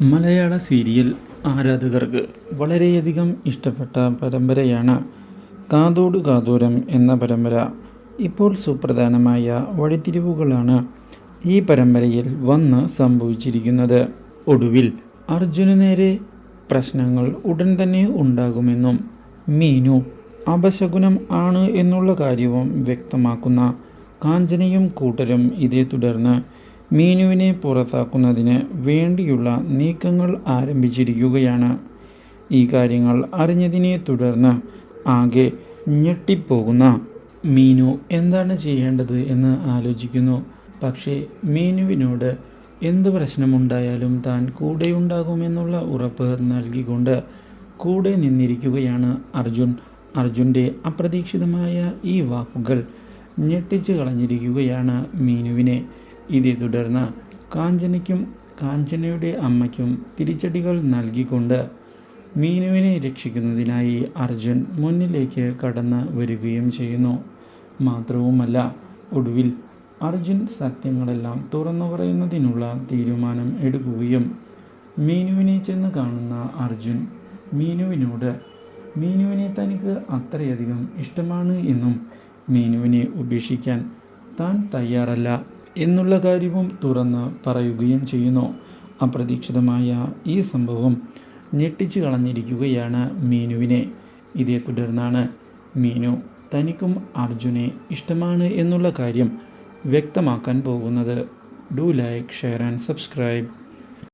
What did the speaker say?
മലയാള serial ആരാധകർക്ക് വളരെയധികം ഇഷ്ടപ്പെട്ട പരമ്പരയാണ് കാതോടു കാതോരം എന്ന പരമ്പര. ഇപ്പോൾ സുപ്രധാനമായ വഴിത്തിരിവുകളാണ് ഈ പരമ്പരയിൽ വന്ന് സംഭവിച്ചിരിക്കുന്നത്. ഒടുവിൽ അർജുന് നേരെ പ്രശ്നങ്ങൾ ഉടൻ തന്നെ ഉണ്ടാകുമെന്നും മീനു അപശകുനം ആണ് എന്നുള്ള കാര്യവും വ്യക്തമാക്കുന്ന കാഞ്ചനയും കൂട്ടരും ഇതേ തുടർന്ന് മീനുവിനെ പുറത്താക്കുന്നതിന് വേണ്ടിയുള്ള നീക്കങ്ങൾ ആരംഭിച്ചിരിക്കുകയാണ്. ഈ കാര്യങ്ങൾ അറിഞ്ഞതിനെ തുടർന്ന് ആകെ ഞെട്ടിപ്പോകുന്ന മീനു എന്താണ് ചെയ്യേണ്ടത് എന്ന് ആലോചിക്കുന്നു. പക്ഷേ മീനുവിനോട് എന്ത് പ്രശ്നമുണ്ടായാലും താൻ കൂടെയുണ്ടാകുമെന്നുള്ള ഉറപ്പ് നൽകിക്കൊണ്ട് കൂടെ നിന്നിരിക്കുകയാണ് അർജുൻ. അർജുൻ്റെ അപ്രതീക്ഷിതമായ ഈ വാക്കുകൾ ഞെട്ടിച്ചു കളഞ്ഞിരിക്കുകയാണ് മീനുവിനെ. ഇതേ തുടർന്ന് കാഞ്ചനയ്ക്കും കാഞ്ചനയുടെ അമ്മയ്ക്കും തിരിച്ചടികൾ നൽകിക്കൊണ്ട് മീനുവിനെ രക്ഷിക്കുന്നതിനായി അർജുൻ മുന്നിലേക്ക് കടന്ന് വരികയും ചെയ്യുന്നു. മാത്രവുമല്ല, ഒടുവിൽ അർജുൻ സത്യങ്ങളെല്ലാം തുറന്നു പറയുന്നതിനുള്ള തീരുമാനം എടുക്കുകയും മീനുവിനെ ചെന്ന് കാണുന്ന അർജുൻ മീനുവിനെ തനിക്ക് അത്രയധികം ഇഷ്ടമാണ് എന്നും മീനുവിനെ ഉപേക്ഷിക്കാൻ താൻ തയ്യാറല്ല എന്നുള്ള കാര്യവും തുറന്ന് പറയുകയും ചെയ്യുന്നു. അപ്രതീക്ഷിതമായ ഈ സംഭവം ഞെട്ടിച്ചു കളഞ്ഞിരിക്കുകയാണ് മീനുവിനെ. ഇതേ തുടർന്നാണ് മീനു തനിക്കും അർജുനെ ഇഷ്ടമാണ് എന്നുള്ള കാര്യം വ്യക്തമാക്കാൻ പോകുന്നത്. Do like, share and subscribe.